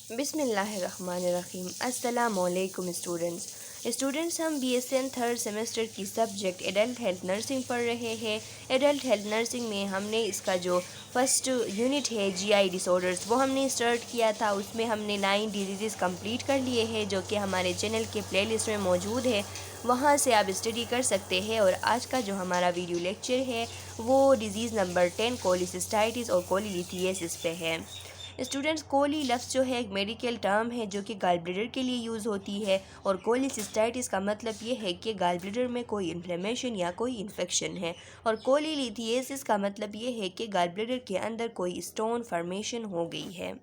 बिस्मिल्लाहिर्रहमानिर्रहीम। अस्सलामुअलैकुम स्टूडेंट्स हम BSN थर्ड सेमेस्टर की सब्जेक्ट एडल्ट हेल्थ नर्सिंग पढ़ रहे हैं। एडल्ट हेल्थ नर्सिंग में हमने इसका जो फर्स्ट यूनिट है GI डिसऑर्डर्स वो हमने स्टार्ट किया था। उसमें हमने 9 डिजीज़ कंप्लीट कर लिए हैं जो कि हमारे चैनल के प्लेलिस्ट में मौजूद है, वहाँ से आप स्टडी कर सकते हैं। और आज का जो हमारा वीडियो लेक्चर है वो डिज़ीज़ नंबर 10 कोलिसिस्टाइटिस और कोलिलिथियसिस पे है। स्टूडेंट्स, कोली लफ्ज़ जो है एक मेडिकल टर्म है जो कि गाल ब्लैडर के लिए यूज़ होती है। और कोलिसिस्टाइटिस का मतलब ये है कि गाल ब्लैडर में कोई इन्फ्लेमेशन या कोई इन्फेक्शन है। और कोलिलिथियसिस का मतलब ये है कि गाल ब्लैडर के अंदर कोई स्टोन फॉर्मेशन हो गई है।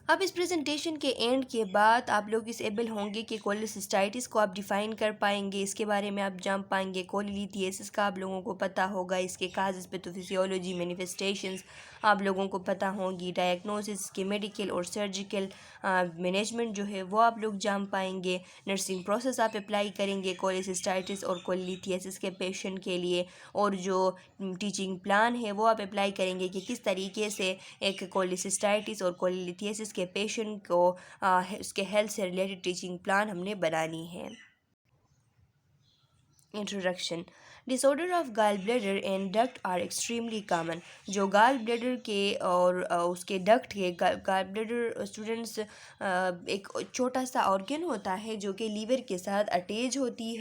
अब इस प्रेजेंटेशन के एंड के बाद आप लोग इस एबल होंगे कि कोलिसिस्टाइटिस को आप डिफ़ाइन कर पाएंगे, इसके बारे में आप जान पाएंगे। कोलिलिथियसिस का आप लोगों को पता होगा, इसके काजेज़ पैथोफिजियोलॉजी मैनिफेस्टेशंस आप लोगों को पता होंगी। डायग्नोसिस के मेडिकल और सर्जिकल मैनेजमेंट जो है वो आप लोग जान पाएंगे। नर्सिंग प्रोसेस आप अप्लाई करेंगे कोलिसिस्टाइटिस और कोलिलिथियसिस के पेशेंट के लिए। और जो टीचिंग प्लान है वो आप अप्लाई करेंगे कि किस तरीके से एक कोलिसिस्टाइटिस और कोलिलिथियसिस के पेशेंट को उसके हेल्थ से रिलेटेड टीचिंग प्लान हमने बनानी है। Introduction. Disorder of gall bladder and duct are extremely common. जो गाल ब्लैडर के और उसके डक्ट के गाल ब्लैडर स्टूडेंट्स एक छोटा सा ऑर्गन होता है जो कि लीवर के साथ अटैच होती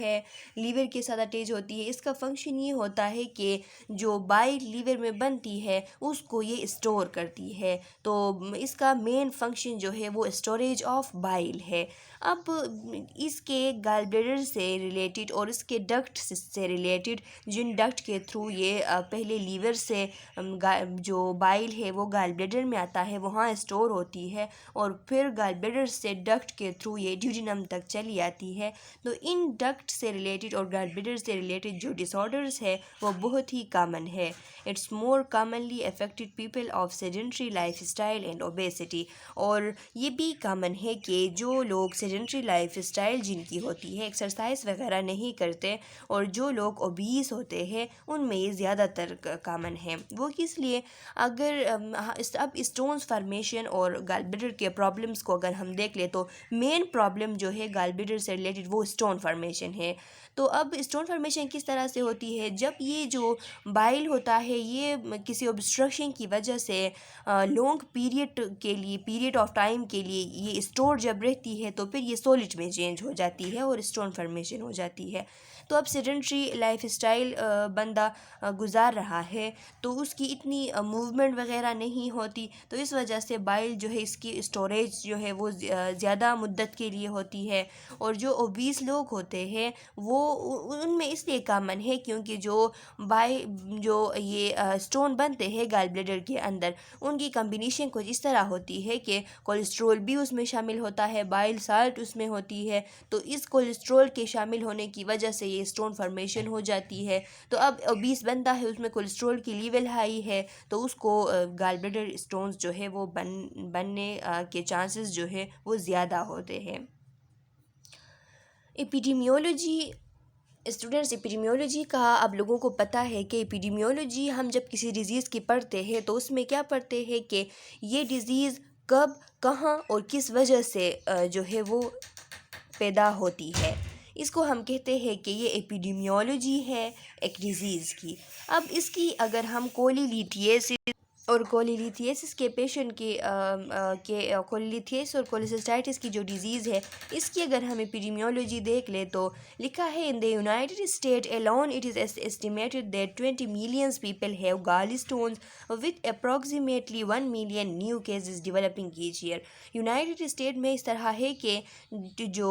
है। इसका फंक्शन ये होता है कि जो बाइल लीवर में बनती है उसको ये स्टोर करती है। तो इसका मेन फंक्शन जो है वो स्टोरेज ऑफ बाइल है। अब इसके गाल ब्लैडर से रिलेटेड और इसके डक्ट से रिलेटेड, जिन डक्ट के थ्रू ये पहले लीवर से जो बाइल है वो गाल ब्लैडर में आता है वहाँ स्टोर होती है, और फिर गाल ब्लैडर से डक्ट के थ्रू ये ड्यूडिनम तक चली आती है। तो इन डक्ट से रिलेटेड और गाल ब्लैडर से रिलेटेड जो डिसऑर्डर्स है वो बहुत ही कॉमन है। It's more commonly affected people of sedentary life style and obesity. और ये भी कॉमन है कि जो लोग सेडेंट्री लाइफ स्टाइल जिनकी होती है, एक्सरसाइज वगैरह नहीं करते, और जो लोग ओबीस होते हैं उनमें ये ज़्यादातर कॉमन है। वो किस लिए? अगर अब स्टोन्स फॉर्मेशन और गाल ब्लैडर के प्रॉब्लम्स को अगर हम देख ले तो मेन प्रॉब्लम जो है गाल ब्लैडर से रिलेटेड वो स्टोन फॉर्मेशन है। तो अब स्टोन फॉर्मेशन किस तरह से होती है? जब ये जो बाइल होता है ये किसी ऑब्स्ट्रक्शन की वजह से लॉन्ग पीरियड ऑफ टाइम के लिए ये स्टोर जब रहती है तो फिर ये सॉलिड में चेंज हो जाती है और स्टोन फॉर्मेशन हो जाती है। तो अब सेडेंट्री लाइफ स्टाइल बंदा गुजार रहा है तो उसकी इतनी मूवमेंट वगैरह नहीं होती, तो इस वजह से बाइल जो है इसकी स्टोरेज जो है वो ज़्यादा मुद्दत के लिए होती है। और जो ओबीस लोग होते हैं वो उनमें इसलिए कॉमन है क्योंकि जो ये स्टोन बनते हैं गाल ब्लैडर के अंदर, उनकी कम्बिनेशन कुछ इस तरह होती है कि कोलेस्ट्रॉल भी उसमें शामिल होता है, बाइल साल्ट उसमें होती है। तो इस कोलेस्ट्रॉल के शामिल होने की वजह से ये स्टोन फॉर्मेशन हो जाती है। तो अब ओबीस बनता है, उसमें कोलेस्ट्रॉल की लेवल हाई है, तो उसको गाल ब्लैडर स्टोन्स जो है वो बनने के चांसेस जो है वो ज़्यादा होते हैं। एपिडेमियोलॉजी। स्टूडेंट्स, एपिडेमियोलॉजी का आप लोगों को पता है कि एपिडेमियोलॉजी हम जब किसी डिज़ीज़ की पढ़ते हैं तो उसमें क्या पढ़ते हैं कि ये डिज़ीज़ कब, कहाँ और किस वजह से जो है वो पैदा होती है। इसको हम कहते हैं कि ये एपिडेमियोलॉजी है एक डिज़ीज़ की। अब इसकी अगर हम कोलिलिथियसिस और कोलिलिथियसिस के पेशेंट के कोलिलिथियसिस और कोलिसिस्टाइटिस की जो डिज़ीज़ है इसकी अगर हम एपिडेमियोलॉजी देख ले तो लिखा है in the United State alone it is estimated that 20 millions people have gall stones with approximately 1 million new cases developing each year. United State में इस तरह है कि जो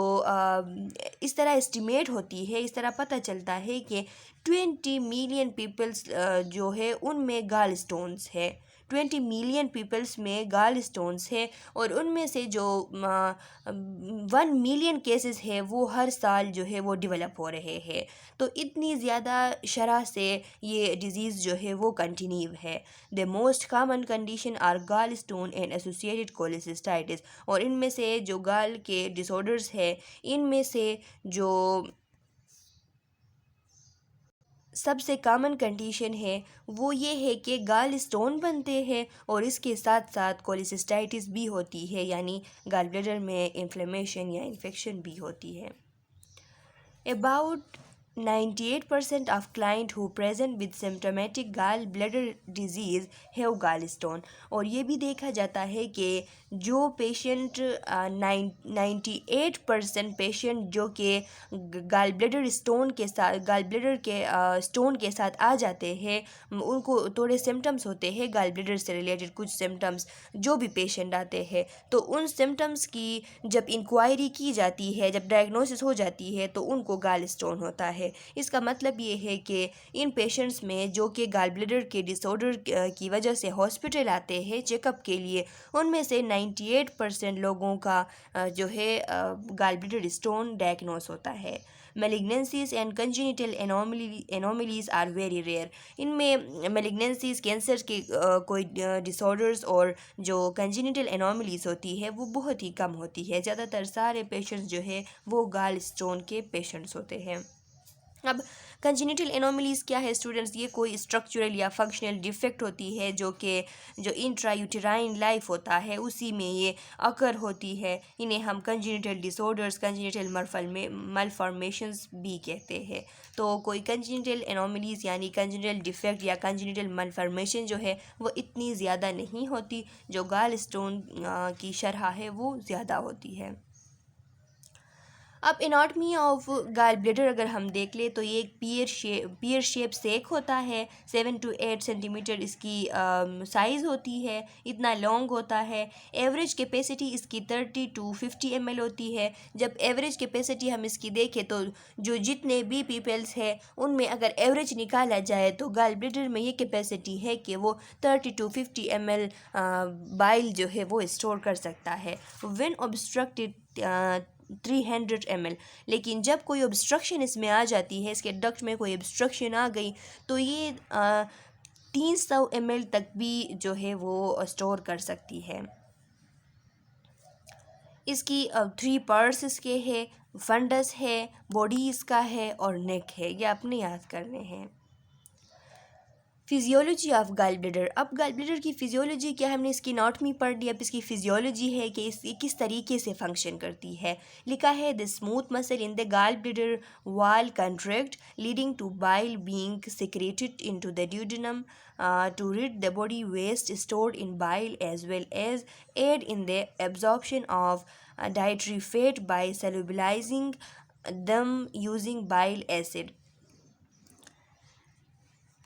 इस तरह एस्टिमेट होती है, इस तरह पता चलता है कि 20 मिलियन पीपल्स जो है उनमें गाल स्टोन्स है। 20 मिलियन पीपल्स में गाल स्टोन्स है, और उनमें से जो 1 मिलियन केसेस है वो हर साल जो है वो डेवलप हो रहे हैं। तो इतनी ज़्यादा शरह से ये डिज़ीज़ जो है वो कंटिन्यू है। The most common condition are gall stone and associated cholecystitis. और इनमें से जो गाल के डिसऑर्डर्स है इनमें से जो सबसे कॉमन कंडीशन है वो ये है कि गाल स्टोन बनते हैं और इसके साथ साथ कोलिसिस्टाइटिस भी होती है, यानी गाल ब्लैडर में इन्फ्लेमेशन या इन्फेक्शन भी होती है। About 98% of clients who present with symptomatic gallbladder disease have gallstone। और ये भी देखा जाता है कि जो पेशेंट 98% पेशेंट जो कि गाल ब्लैडर के स्टोन के साथ आ जाते हैं, उनको थोड़े सिम्टम्स होते हैं गाल ब्लैडर से रिलेटेड, कुछ सिम्टम्स जो भी पेशेंट आते हैं, तो उन सिम्टम्स की जब इंक्वायरी की जाती है, जब डायग्नोसिस हो जाती है, तो उनको गाल स्टोन होता है। इसका मतलब ये है कि इन पेशेंट्स में जो कि गाल ब्लैडर के डिसऑर्डर की वजह से हॉस्पिटल आते हैं चेकअप के लिए, उनमें से 98% लोगों का जो है गाल ब्लैडर स्टोन डायग्नोस होता है। Malignancies and congenital anomalies are very rare. इनमें मेलिग्नेंसीज, कैंसर के कोई डिसऑर्डर्स और जो कंजेनिटल एनोमलीज होती है वो बहुत ही कम होती है। ज़्यादातर सारे पेशेंट्स जो है वो गाल स्टोन के पेशेंट्स होते हैं। अब कंजेनिटल एनोमलीज क्या है स्टूडेंट्स? ये कोई स्ट्रक्चरल या फंक्शनल डिफेक्ट होती है जो इंट्रायूटेराइन लाइफ होता है उसी में ये अकर होती है। इन्हें हम कंजेनिटल डिसऑर्डर्स, कंजेनिटल मलफॉर्मेशंस भी कहते हैं। तो कोई कंजेनिटल एनोमलीज यानी कंजेनिटल डिफेक्ट या कंजेनिटल मलफॉर्मेशन जो है वो इतनी ज़्यादा नहीं होती, जो गाल स्टोन की शरह है वो ज़्यादा होती है। अब एनाटमी ऑफ गाल ब्लैडर अगर हम देख ले तो ये एक पियर शेप सेक होता है। 7 to 8 सेंटीमीटर इसकी साइज़ होती है, इतना लॉन्ग होता है। एवरेज कैपेसिटी इसकी 30 to 50 ml होती है। जब एवरेज कैपेसिटी हम इसकी देखें तो जो जितने भी पीपल्स हैं उनमें अगर एवरेज निकाला जाए तो गाल ब्लैडर में ये कैपेसिटी है कि वो 30 to 50 ml बाइल जो है वो स्टोर कर सकता है। When obstructed 300 ml। लेकिन जब कोई ऑब्स्ट्रक्शन इसमें आ जाती है, इसके डक्ट में कोई ऑब्स्ट्रक्शन आ गई, तो ये 300 ml तक भी जो है वो स्टोर कर सकती है। इसकी 3 पार्ट्स इसके है, फंडस है, बॉडी इसका है और नेक है। ये आपने याद करने हैं। Physiology of gall bladder. अब गाल ब्लैडर की फिजियोलॉजी क्या है, हमने इसकी एनाटमी पढ़ ली। अब इसकी फिजियोलॉजी है कि इसकी किस तरीके से फंक्शन करती है। लिखा है the smooth muscle in the gall bladder wall contract leading to bile being secreted into the duodenum to rid the body waste stored in bile as well as aid in the absorption of dietary fat by solubilizing them using bile acid।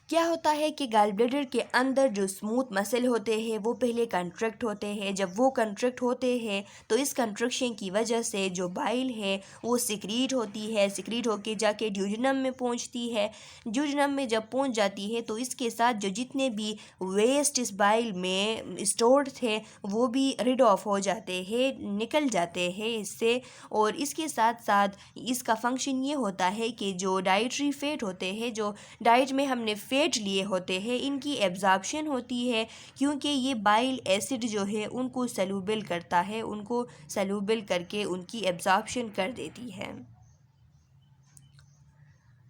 क्या होता है कि gall bladder के अंदर जो smooth muscle होते हैं वो पहले कंट्रैक्ट होते हैं। जब वो कंट्रैक्ट होते हैं तो इस कंट्रक्शन की वजह से जो बाइल है वो सिक्रीट होती है, सिक्रीट होके जाके ड्यूडेनम में पहुंचती है। ड्यूडेनम में जब पहुंच जाती है तो इसके साथ जो जितने भी वेस्ट इस बाइल में स्टोर्ड थे वो भी रिड ऑफ हो जाते हैं, निकल जाते हैं इससे। और इसके साथ साथ इसका फंक्शन ये होता है कि जो डाइटरी फैट होते हैं, जो डाइट में हमने फैट लिए होते हैं, इनकी एब्जॉर्प्शन होती है, क्योंकि ये बाइल एसिड जो है उनको सलूबल करता है, उनको सलूबल करके उनकी एब्जॉर्प्शन कर देती है।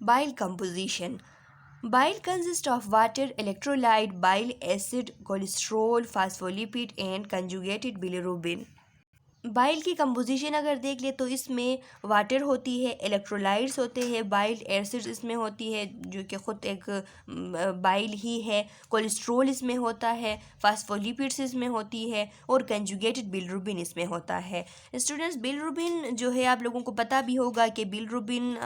Bile composition. Bile consists of water, electrolyte, bile acid, cholesterol, phospholipid and conjugated bilirubin। Bile की कंपोजिशन अगर देख ले तो इसमें वाटर होती है, इलेक्ट्रोलाइट्स होते हैं, बाइल एसिड्स इसमें होती है जो कि ख़ुद एक बाइल ही है, कोलेस्ट्रोल इसमें होता है, फास्फोलिपिड्स इसमें होती है और कंजुगेटेड बिलिरुबिन इसमें होता है। स्टूडेंट्स, बिलिरुबिन जो है आप लोगों को पता भी होगा कि बिलिरुबिन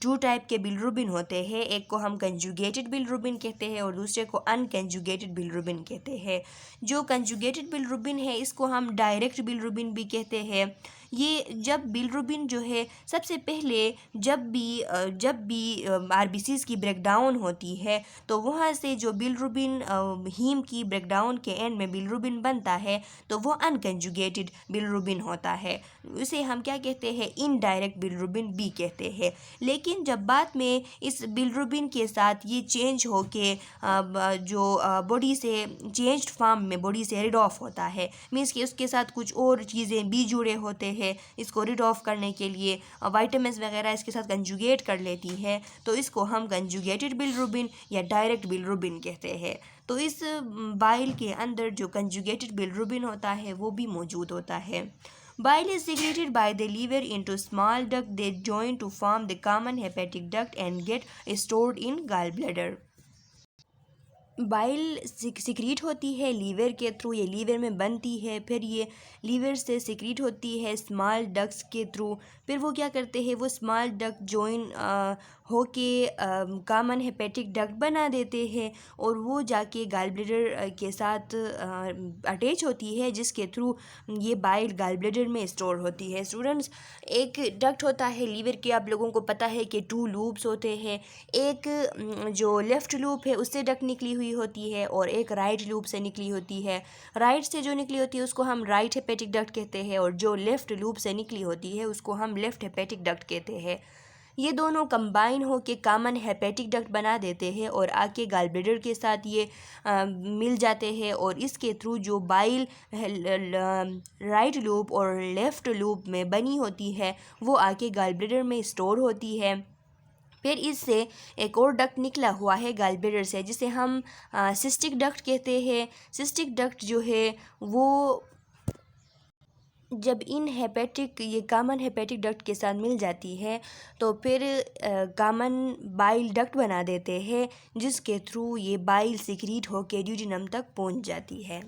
2 टाइप के बिलिरुबिन होते हैं। एक को हम कंजुगेटेड बिलिरुबिन कहते हैं और दूसरे को अनकंजुगेटेड बिलिरुबिन कहते हैं। जो कंजुगेटेड बिलिरुबिन है इसको हम डायरेक्ट बिलिरुबिन भी कहते हैं। ये जब बिलिरुबिन जो है सबसे पहले जब भी आरबीसीज की ब्रेकडाउन होती है तो वहाँ से जो बिलिरुबिन हीम की ब्रेकडाउन के एंड में बिलिरुबिन बनता है तो वो अनकंजुगेटेड बिलिरुबिन होता है। उसे हम क्या कहते हैं, इनडायरेक्ट बिलिरुबिन भी कहते हैं। लेकिन जब बाद में इस बिलिरुबिन के साथ ये चेंज होके जो बॉडी से चेंज्ड फॉर्म में बॉडी से रिड ऑफ होता है, मीन्स कि उसके साथ कुछ और चीज़ें भी जुड़े होते हैं, है इसको रिड ऑफ करने के लिए, वाइटामिन्स वगैरह इसके साथ कंजुगेट कर लेती है, तो इसको हम कंजुगेटेड बिलिरुबिन या डायरेक्ट बिलिरुबिन कहते हैं। तो इस बाइल के अंदर जो कंजुगेटेड बिलिरुबिन होता है वो भी मौजूद होता है। Bile is secreted by the liver into small duct that join to form the common hepatic duct and get stored in gallbladder. Bile secrete होती है लीवर के थ्रू, ये लीवर में बनती है, फिर ये लीवर से सिक्रीट होती है स्मॉल डक्ट्स के थ्रू, फिर वो क्या करते हैं वो स्मॉल डक्ट जॉइन होके कॉमन हेपेटिक डक्ट बना देते हैं और वो जाके गाल ब्लैडर के साथ अटैच होती है, जिसके थ्रू ये बाइल गाल ब्लैडर में स्टोर होती है। स्टूडेंट्स, एक डक्ट होता है लीवर के, आप लोगों को पता है कि 2 लूप्स होते हैं, एक जो लेफ़्ट लूप है उससे डक्ट निकली हुई होती है और एक राइट लूप से निकली होती है। राइट से जो निकली होती है उसको हम राइट हेपेटिक डक्ट कहते हैं और जो लेफ़्ट लूप से निकली होती है उसको हम लेफ़्ट हेपेटिक डक्ट कहते हैं। ये दोनों कंबाइन हो के कॉमन हेपेटिक डक्ट बना देते हैं और आके गाल ब्लैडर के साथ ये मिल जाते हैं और इसके थ्रू जो बाइल राइट लूप और लेफ़्ट लूप में बनी होती है वो आके गाल ब्लैडर में स्टोर होती है। फिर इससे एक और डक्ट निकला हुआ है गाल ब्लैडर से जिसे हम सिस्टिक डक्ट कहते हैं। सिस्टिक डक्ट जो है वो जब इन हेपेटिक ये कॉमन हेपेटिक डक्ट के साथ मिल जाती है तो फिर कॉमन बाइल डक्ट बना देते हैं, जिसके थ्रू ये बाइल सिक्रीट होकर ड्यूडेनम तक पहुंच जाती है।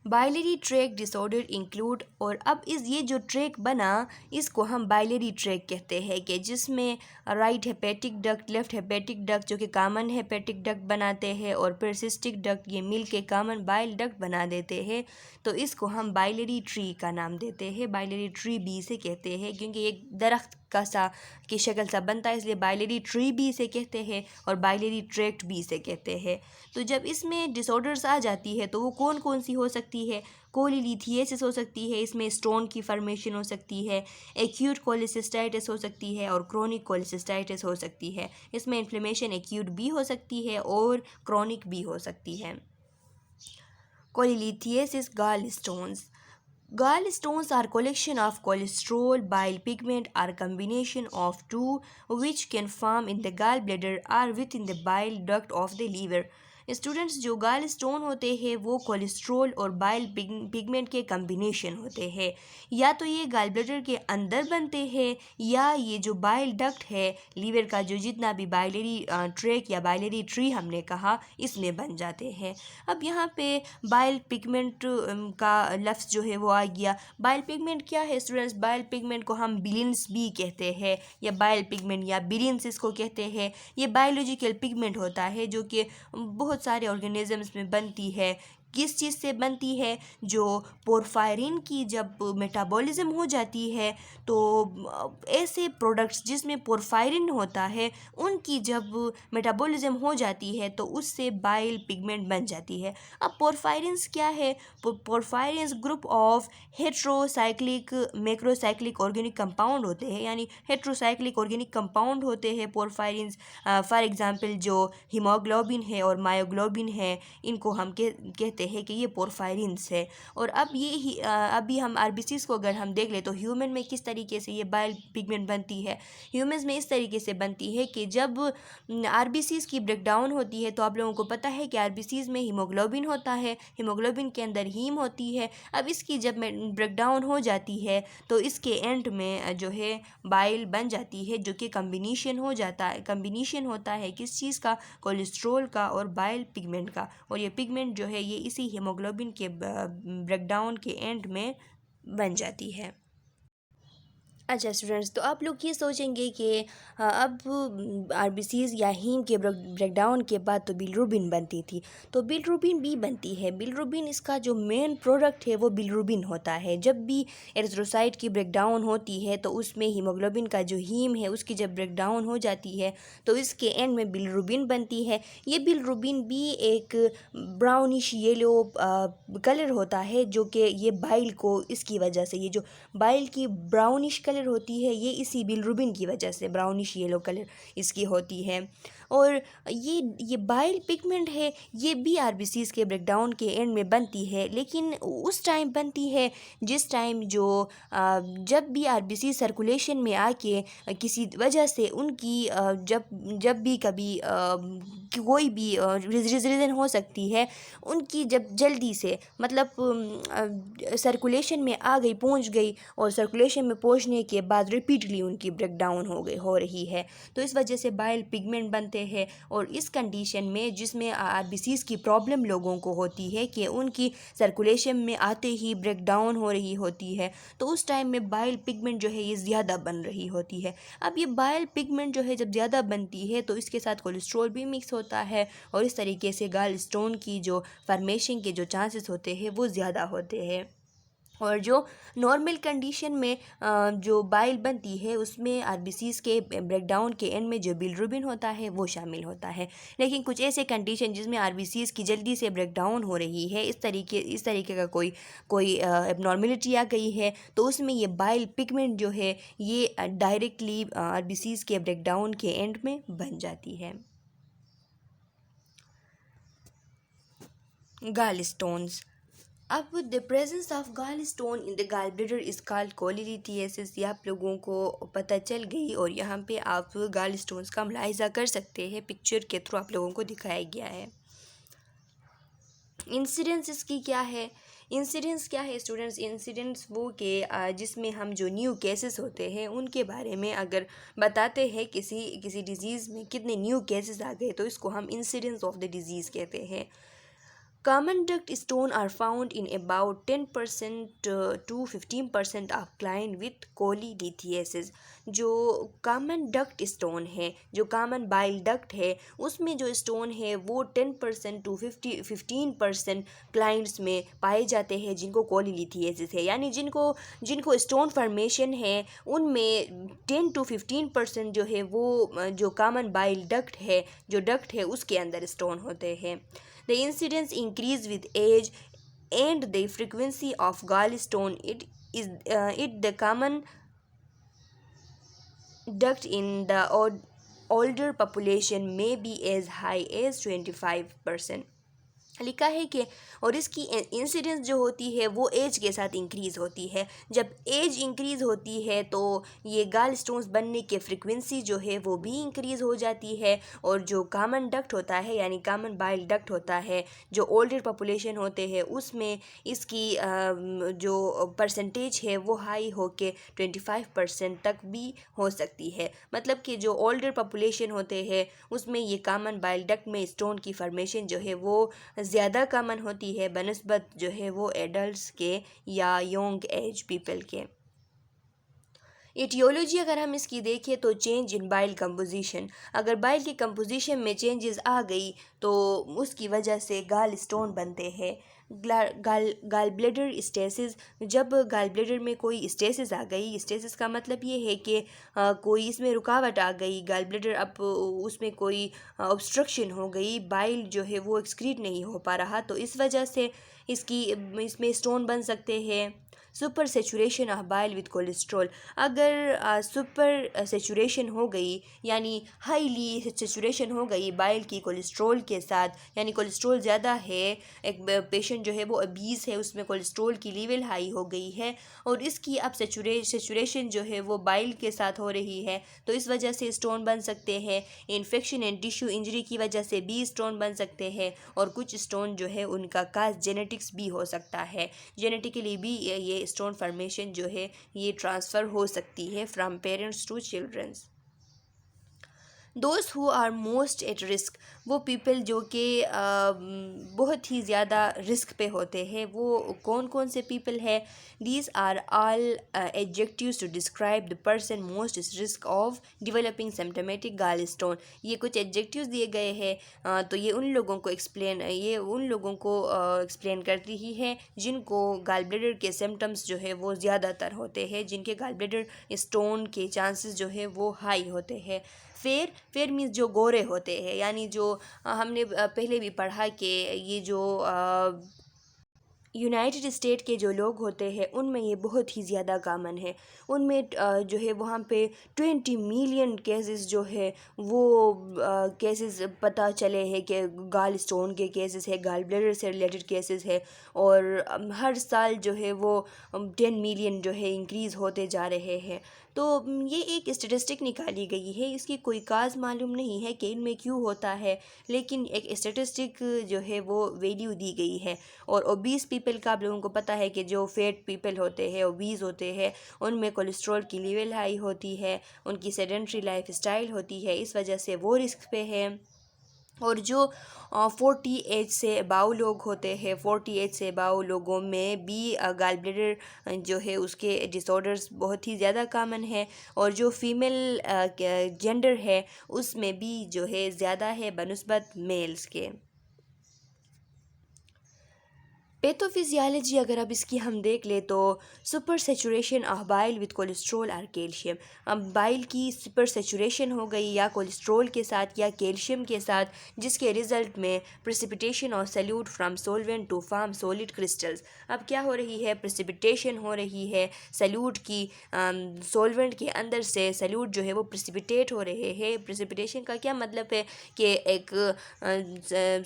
बाइलरी ट्रैक डिसऑर्डर इंक्लूड, और अब ये जो ट्रैक बना इसको हम बाइलरी ट्रैक कहते हैं कि जिसमें right hepatic duct, left hepatic duct जो कि कॉमन हेपेटिक डक्ट बनाते हैं और फिर सिस्टिक डक्ट ये मिल के कॉमन बाइल डक्ट बना देते हैं, तो इसको हम बाइलरी ट्री का नाम देते हैं। बाइलरी ट्री बी से कहते हैं क्योंकि एक दरख्त का सा की शक्ल सा बनता है, इसलिए बाइलरी ट्री बी से कहते हैं और बाइलरी ट्रैक्ट बी से कहते हैं। तो जब इसमें डिसऑर्डर्स आ जाती है तो वो कौन कौन सी हो सकती है? कोलिलिथिएसिस हो सकती है, इसमें स्टोन की फॉर्मेशन हो सकती है, एक्यूट कोलिसिस्टाइटिस हो सकती है और क्रोनिक कोलिसिस्टाइटिस हो सकती है। इसमें इन्फ्लेमेशन एक्यूट भी हो सकती है और क्रोनिक भी हो सकती है। कोलिलिथिएसिस gallstones. Gallstones are collection of cholesterol, bile pigment or combination of two which can form in the gallbladder or within the bile duct of the liver. Students, जो गाल स्टोन होते हैं वो कोलेस्ट्रॉल और बाइल पिगमेंट के combination होते हैं। या तो ये गाल ब्लैडर के अंदर बनते हैं या ये जो बाइल डक्ट है लीवर का, जो जितना भी बाइलरी ट्रैक या बाइलरी ट्री हमने कहा, इसमें बन जाते हैं। अब यहाँ पे बाइल पिगमेंट का लफ्ज़ जो है वो आ गया। बाइल पिगमेंट क्या है स्टूडेंट्स? बाइल पिगमेंट को हम बिलिन्स भी कहते हैं या बाइल पिगमेंट या बिलिन्स इसको कहते हैं। ये बायोलॉजिकल पिगमेंट होता है जो कि बहुत सारे ऑर्गेनिजम्स में बनती है। किस चीज़ से बनती है? जो पोरफायरिन की जब मेटाबॉलिज्म हो जाती है तो ऐसे प्रोडक्ट्स जिसमें पोरफायरिन होता है उनकी जब मेटाबॉलिज्म हो जाती है तो उससे बाइल पिगमेंट बन जाती है। अब पोरफायरिन्स क्या है? Porphyrins group of heterocyclic macrocyclic organic compound होते हैं, यानी हेट्रोसाइक्लिक ऑर्गेनिक कंपाउंड होते हैं पोरफायरिन्स। फॉर एग्जांपल जो हीमोग्लोबिन है और मायोग्लोबिन है, इनको हम कहते हैं कि ये पोरफायरिन्स है। और अब ये अभी हम आरबीसीज को अगर हम देख ले तो ह्यूमन में किस तरीके से ये बाइल पिगमेंट बनती है। ह्यूमन्स में इस तरीके से बनती है कि जब आरबीसीज की ब्रेकडाउन होती है तो आप लोगों को पता है कि आरबीसीज में हीमोग्लोबिन होता है, हीमोग्लोबिन के अंदर हीम होती है। अब इसकी जब ब्रेकडाउन हो जाती है तो इसके एंड में जो है बाइल बन जाती है, जो कि कम्बिनेशन कम्बिनेशन होता है किस चीज़ का? कोलेस्ट्रॉल का और बाइल पिगमेंट का। और ये पिगमेंट जो है ये इसी हीमोग्लोबिन के ब्रेकडाउन के एंड में बन जाती है। अच्छा स्टूडेंट्स, तो आप लोग ये सोचेंगे कि अब आरबीसीज या हीम के ब्रेकडाउन के बाद तो बिलिरुबिन बनती थी, तो बिलिरुबिन भी बनती है। बिलिरुबिन इसका जो मेन प्रोडक्ट है वो बिलिरुबिन होता है। जब भी एरिथ्रोसाइट की ब्रेकडाउन होती है तो उसमें हीमोग्लोबिन का जो हीम है उसकी जब ब्रेकडाउन हो जाती है तो इसके एंड में बिलिरुबिन बनती है। ये बिलिरुबिन भी एक ब्राउनिश येलो कलर होता है, जो कि ये बाइल को, इसकी वजह से ये जो बाइल की ब्राउनिश कलर कलर होती है ये इसी बिलरुबिन की वजह से ब्राउनिश येलो कलर इसकी होती है। और ये बाइल पिगमेंट है ये भी आरबीसीज़ के ब्रेकडाउन के एंड में बनती है, लेकिन उस टाइम बनती है जिस टाइम जब भी आरबीसी सर्कुलेशन में आके किसी वजह से उनकी जब जब भी कभी कोई भी रीज़न हो सकती है उनकी, जब जल्दी से मतलब सर्कुलेशन में आ गई, पहुंच गई, और सर्कुलेशन में पहुंचने के बाद रिपीटली उनकी ब्रेकडाउन हो रही है, तो इस वजह से बाइल पिगमेंट बनते हैं। और इस कंडीशन में जिसमें आरबीसीज़ की प्रॉब्लम लोगों को होती है कि उनकी सर्कुलेशन में आते ही ब्रेकडाउन हो रही होती है, तो उस टाइम में बाइल पिगमेंट जो है ये ज़्यादा बन रही होती है। अब ये बाइल पिगमेंट जो है जब ज़्यादा बनती है तो इसके साथ कोलेस्ट्रॉल भी मिक्स होता है, और इस तरीके से गाल स्टोन की जो फॉर्मेशन के जो चांसेस होते हैं वो ज़्यादा होते हैं। और जो नॉर्मल कंडीशन में जो बाइल बनती है उसमें आरबीसीज़ के ब्रेकडाउन के एंड में जो बिलरुबिन होता है वो शामिल होता है। लेकिन कुछ ऐसे कंडीशन जिसमें आरबीसीज़ की जल्दी से ब्रेकडाउन हो रही है, इस तरीके का कोई एबनॉर्मेलिटी आ गई है, तो उसमें ये बाइल पिगमेंट जो है ये डायरेक्टली आरबीसीज़ के ब्रेकडाउन के एंड में बन जाती है। Gall stones. अब the presence of gall stone in the gall bladder is called cholelithiasis, ये आप लोगों को पता चल गई, और यहाँ पे आप गाल स्टोन्स का मुलाहिजा कर सकते हैं, पिक्चर के थ्रू आप लोगों को दिखाया गया है। इंसिडेंस इसकी क्या है? इंसिडेंस क्या है स्टूडेंट्स? इंसिडेंट्स वो के जिसमें हम जो न्यू केसेस होते हैं उनके बारे में अगर बताते हैं, किसी डिज़ीज़ में कितने न्यू केसेस आ गए, तो इसको हम इंसिडेंस ऑफ द डिज़ीज़ कहते हैं। Common duct stone are found in about 10% to 15% of client with cholelithiasis। जो कॉमन डक्ट स्टोन है, जो कॉमन बाइल डक्ट है, उसमें जो स्टोन है वो 10% टू 15% क्लाइंट्स में पाए जाते हैं जिनको कोलिलिथियासिस है, यानी जिनको स्टोन फॉर्मेशन है उनमें 10 to 15% जो है वो जो कॉमन बाइल डक्ट है, जो डक्ट है उसके अंदर स्टोन होते हैं। The incidence increase with age and the frequency of gallstone. It the common duct in the older population may be as high as 25%। लिखा है कि और इसकी इंसिडेंस जो होती है वो एज के साथ इंक्रीज़ होती है। जब एज इंक्रीज़ होती है तो ये गाल स्टोन्स बनने के फ्रिक्वेंसी जो है वो भी इंक्रीज़ हो जाती है, और जो कॉमन डक्ट होता है यानी कॉमन बाइल डक्ट होता है जो ओल्डर पॉपुलेशन होते हैं उसमें इसकी जो परसेंटेज है वो हाई होके 25% तक भी हो सकती है। मतलब कि जो ओल्डर पॉपुलेशन होते हैं उसमें ये कॉमन बाइल डक्ट में स्टोन की फॉर्मेशन जो है वो ज़्यादा कॉमन होती है बनस्बत जो है वो एडल्ट्स के या यंग एज पीपल के। इटियोलॉजी अगर हम इसकी देखें तो चेंज इन बाइल कंपोजिशन, अगर बाइल की कंपोजिशन में चेंजेस आ गई तो उसकी वजह से गाल स्टोन बनते हैं। गाल ब्लैडर स्टेसिस, जब गाल ब्लैडर में कोई स्टेसिस आ गई, स्टेसिस का मतलब ये है कि कोई इसमें रुकावट आ गई, गाल ब्लैडर अब उसमें कोई ऑब्स्ट्रक्शन हो गई, बाइल जो है वो एक्सक्रीट नहीं हो पा रहा, तो इस वजह से इसमें स्टोन बन सकते हैं। Super saturation of bile with cholesterol, अगर सुपर सेचुरेशन हो गई यानी हाईली सेचुरेशन हो गई बाइल की कोलेस्ट्रॉल के साथ, यानी कोलेस्ट्रॉल ज़्यादा है, एक पेशेंट जो है वो अबीज़ है उसमें कोलेस्ट्रॉल की लेवल हाई हो गई है और इसकी अब सेचुरेशन जो है वो बाइल के साथ हो रही है, तो इस वजह से स्टोन बन सकते हैं। इन्फेक्शन एंड टिश्यू इंजरी की वजह से भी स्टोन बन सकते हैं, और कुछ स्टोन जो है उनका काज जेनेटिक्स भी हो सकता है, जेनेटिकली भी ये स्टोन फॉर्मेशन जो है ये ट्रांसफ़र हो सकती है from parents to childrens. Those who are most at risk, वो पीपल जो कि बहुत ही ज़्यादा रिस्क पे होते हैं, वो कौन कौन से पीपल है? These are all adjectives to describe the person most risk of developing symptomatic gall stone. ये कुछ एडजेक्टिव्स दिए गए हैं, तो ये उन लोगों को एक्सप्लेन करती ही है जिनको गाल ब्लैडर के सिम्टम्स जो है वो ज़्यादातर होते हैं, जिनके गाल ब्लैडर स्टोन के चांसेस जो है वो हाई होते हैं। फेयर मीन्स जो गोरे होते हैं, यानी जो हमने पहले भी पढ़ा कि ये जो यूनाइटेड स्टेट के जो लोग होते हैं उनमें ये बहुत ही ज़्यादा कामन है। उनमें जो है वहाँ पे 20 मिलियन केसेस जो है वो केसेस पता चले हैं कि गाल स्टोन के केसेस है, गाल ब्लैडर से रिलेटेड केसेस है। और हर साल जो है वो 10 मिलियन जो है इंक्रीज़ होते जा रहे हैं। तो ये एक स्टेटिस्टिक निकाली गई है, इसकी कोई काज मालूम नहीं है कि इनमें क्यों होता है, लेकिन एक स्टेटिस्टिक जो है वो वैल्यू दी गई है। और ओबीस पीपल का आप लोगों को पता है कि जो फैट पीपल होते हैं, ओबीस होते हैं, उनमें कोलेस्ट्रॉल की लेवल हाई होती है, उनकी सेडेंट्री लाइफ स्टाइल होती है, इस वजह से वो रिस्क पे है। और जो 40 एज से अबाव लोग होते हैं, 40 एज से अबाव लोगों में भी गाल ब्लैडर जो है उसके डिसऑर्डर्स बहुत ही ज़्यादा कामन है। और जो फीमेल जेंडर है उसमें भी जो है ज़्यादा है बनस्बत मेल्स के। पैथोफिजियोलॉजी अगर अब इसकी हम देख ले तो super saturation of bile with cholesterol और कैल्शियम। अब बाइल की सुपर सेचुरेशन हो गई या कोलेस्ट्रॉल के साथ या कैल्शियम के साथ, जिसके रिज़ल्ट में प्रेसिपिटेशन और solute from solvent to form solid crystals. अब क्या हो रही है, प्रेसिपिटेशन हो रही है सल्यूट की, सॉल्वेंट के अंदर से सल्यूट जो है वो प्रेसिपिटेट हो रहे हैं। प्रेसिपिटेशन का क्या मतलब है कि एक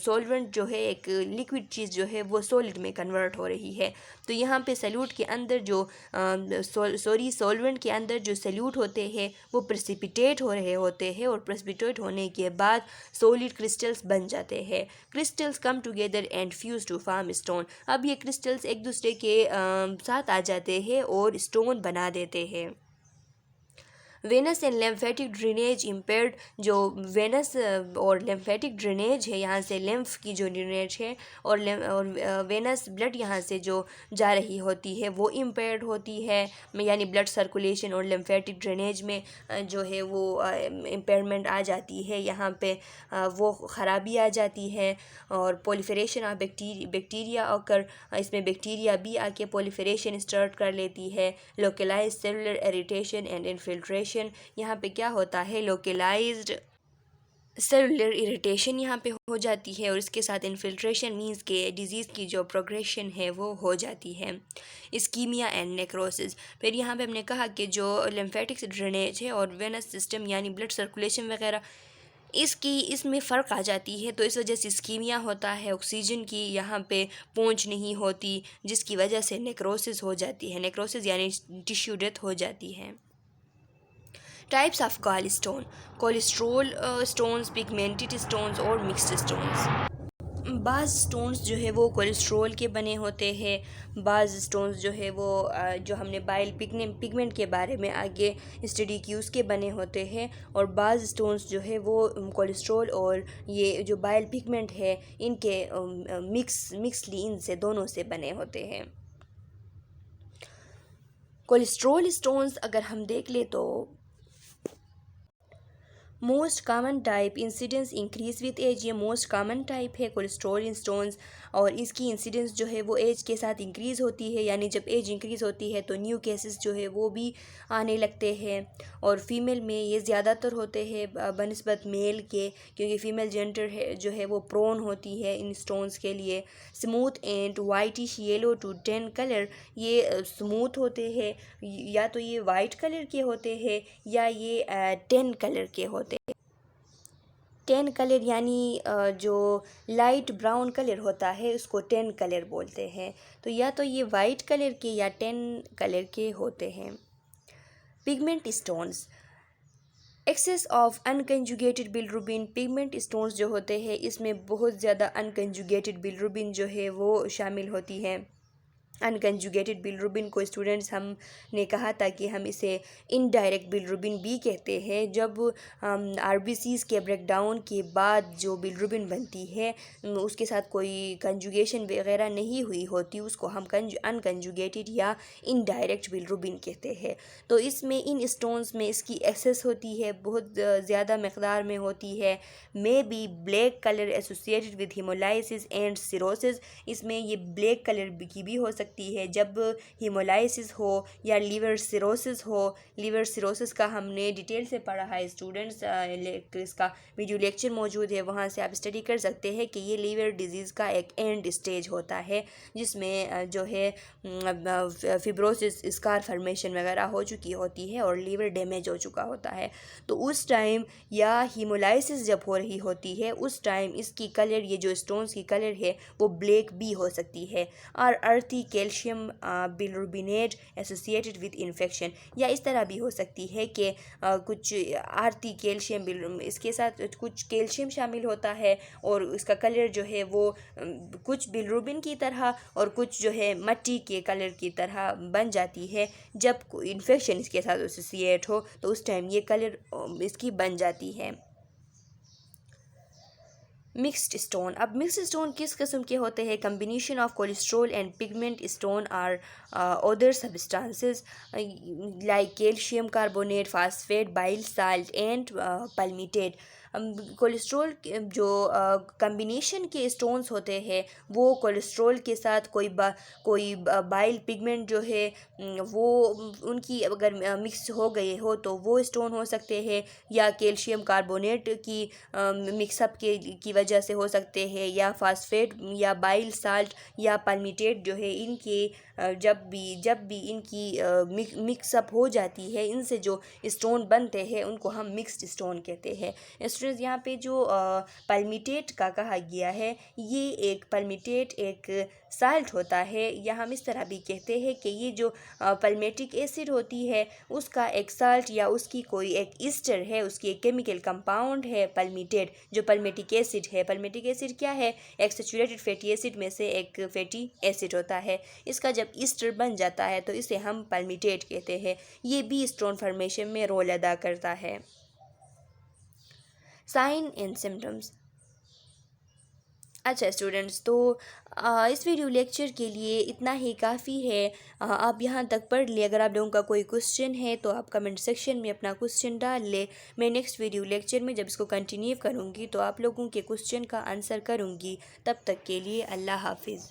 सॉल्वेंट जो है, एक लिक्विड चीज़ जो है वो सॉलिड में कन्वर्ट हो रही है। तो यहाँ पे सल्यूट के अंदर जो सॉल्वेंट के अंदर जो सल्यूट होते हैं वो प्रेसिपिटेट हो रहे होते हैं, और प्रेसिपिटेट होने के बाद सॉलिड क्रिस्टल्स बन जाते हैं। Crystals come together and fuse to form stone. अब ये क्रिस्टल्स एक दूसरे के साथ आ जाते हैं और स्टोन बना देते हैं। Venous and lymphatic drainage impaired. जो वेनस और लेम्फेटिक ड्रेनेज है, यहाँ से लेम्फ की जो ड्रेनेज है और वेनस ब्लड यहाँ से जो जा रही होती है वो इम्पेयर्ड होती है, यानी ब्लड सर्कुलेशन और लेम्फेटिक ड्रेनेज में जो है वो इम्पेयरमेंट आ जाती है। यहाँ पे वो ख़राबी आ जाती है। और पोलिफरेशन ऑफ बैक्टीरिया आकर, इसमें बैक्टीरिया भी आके पोलिफरेशन स्टार्ट कर लेती है। Localise cellular irritation and infiltration. यहाँ पे क्या होता है, लोकलाइज्ड सेलुलर इरिटेशन यहाँ पे हो जाती है, और इसके साथ इन्फिल्ट्रेशन मींस के डिज़ीज़ की जो प्रोग्रेशन है वो हो जाती है। Ischaemia and necrosis. फिर यहाँ पे हमने कहा कि जो लिम्फेटिक ड्रेनेज है और वेनस सिस्टम यानी ब्लड सर्कुलेशन वगैरह, इसमें फ़र्क आ जाती है, तो इस वजह से इस्कीमिया होता है, ऑक्सीजन की यहाँ पे पहुँच नहीं होती, जिसकी वजह से नेक्रोसिस हो जाती है। नेक्रोसिस यानी टिश्यू डेथ हो जाती है। Types of gall stone: cholesterol stones, pigmented stones और मिक्स्ड स्टोन्स। बाज़ स्टोन्स जो है वो कोलेस्ट्रोल के बने होते हैं, बाज़ स्टोन्स जो है वो जो हमने बाइल पिगमेंट के बारे में आगे स्टडी की उसके बने होते हैं, और बाज़ स्टोन्स जो है वो कोलेस्ट्रोल और ये जो बाइल पिगमेंट है इनके मिक्सली इनसे दोनों से बने होते हैं। कोलेस्ट्रोल स्टोन्स अगर हम देख ले तो most common type, incidence increase with age. ये मोस्ट कॉमन टाइप है कोलेस्ट्रॉल स्टोन्स, और इसकी इंसिडेंस जो है वो एज के साथ इंक्रीज़ होती है, यानी जब एज इंक्रीज़ होती है तो न्यू केसेस जो है वो भी आने लगते हैं। और फीमेल में ये ज़्यादातर होते हैं बनस्बत मेल के, क्योंकि फ़ीमेल जेंडर है जो है वो प्रोन होती है इन स्टोन्स के लिए। Smooth and whitish yellow to tan colour. ये स्मूथ होते हैं, या तो ये वाइट कलर के होते हैं या ये 10 कलर के होते हैं। 10 कलर यानी जो लाइट ब्राउन कलर होता है उसको 10 कलर बोलते हैं। तो या तो ये वाइट कलर के या 10 कलर के होते हैं। Pigment stones: excess of unconjugated bilirubin. Pigment stones जो होते हैं इसमें बहुत ज़्यादा अनकंजुगेटेड बिलिरुबिन जो है वो शामिल होती है। अनकंजुगेटेड बिलिरुबिन को स्टूडेंट्स हमने कहा था कि हम इसे इनडायरेक्ट बिलिरुबिन भी कहते हैं। जब आरबीसीज़ के ब्रेकडाउन के बाद जो बिलिरुबिन बनती है उसके साथ कोई कंजुगेशन वगैरह नहीं हुई होती, उसको हम अनकंजुगेटेड या इनडायरेक्ट बिलिरुबिन कहते हैं। तो इसमें इन स्टोन्स में इसकी एक्सेस होती है, बहुत ज़्यादा मकदार में होती है। May be black colour associated with haemolysis and cirrhosis. इसमें ये ब्लैक कलर की भी हो सकती सकती है जब हीमोलाइसिस हो या लीवर सिरोसिस हो। लीवर सिरोसिस का हमने डिटेल से पढ़ा है स्टूडेंट्स, इसका वीडियो लेक्चर मौजूद है, वहाँ से आप स्टडी कर सकते हैं कि ये लीवर डिजीज़ का एक एंड स्टेज होता है जिसमें जो है फिब्रोसिस, स्कार फॉर्मेशन वगैरह हो चुकी होती है और लीवर डैमेज हो चुका होता है। तो उस टाइम या हीमोलाइसिस जब हो रही होती है उस टाइम इसकी कलर, ये जो स्टोन्स की कलर है वो ब्लैक भी हो सकती है। और अर्थी calcium bilirubinate associated with infection, या इस तरह भी हो सकती है कि कुछ आरती कैल्शियम इसके साथ कुछ कैल्शियम शामिल होता है और इसका कलर जो है वो कुछ बिलिरुबिन की तरह और कुछ जो है मट्टी के कलर की तरह बन जाती है। जब इन्फेक्शन इसके साथ एसोसिएट हो तो उस टाइम ये कलर इसकी बन जाती है। मिक्स्ड स्टोन, अब मिक्स्ड स्टोन किस किस्म के होते हैं? Combination of cholesterol and pigment stone are other substances like calcium carbonate, phosphate, bile salt and palmitate. Cholesterol जो कम्बिनेशन के स्टोन्स होते हैं वो कोलेस्ट्रॉल के साथ कोई बाइल पिगमेंट जो है वो उनकी अगर मिक्स हो गए हो तो वो स्टोन हो सकते हैं, या कैल्शियम कार्बोनेट की मिक्सअप की वजह से हो सकते हैं, या फास्फेट या बाइल साल्ट या पल्मिटेट जो है इनके जब भी इनकी मिक्सअप हो जाती है, इनसे जो स्टोन बनते हैं उनको हम मिक्स्ड स्टोन कहते हैं। स्टूडेंट्स यहाँ पे जो पल्मिटेट का कहा गया है, ये एक पल्मिटेट एक साल्ट होता है, या हम इस तरह भी कहते हैं कि ये जो पल्मेटिक एसिड होती है उसका एक साल्ट या उसकी कोई एक ईस्टर है, उसकी एक केमिकल कंपाउंड है पल्मिटेट, जो पल्मेटिक एसिड है। पल्मेटिक एसिड क्या है? एक सैचुरेटेड फैटी एसिड में से एक फैटी एसिड होता है। इसका जब ईस्टर बन जाता है तो इसे हम पल्मिटेट कहते हैं। ये भी स्टोन फॉर्मेशन में रोल अदा करता है। Sign and symptoms. अच्छा स्टूडेंट्स, तो इस वीडियो लेक्चर के लिए इतना ही काफ़ी है। आप यहाँ तक पढ़ ले। अगर आप लोगों का कोई क्वेश्चन है तो आप कमेंट सेक्शन में अपना क्वेश्चन डाल ले। मैं नेक्स्ट वीडियो लेक्चर में जब इसको कंटिन्यू करूँगी तो आप लोगों के क्वेश्चन का आंसर करूँगी। तब तक के लिए अल्लाह हाफिज़।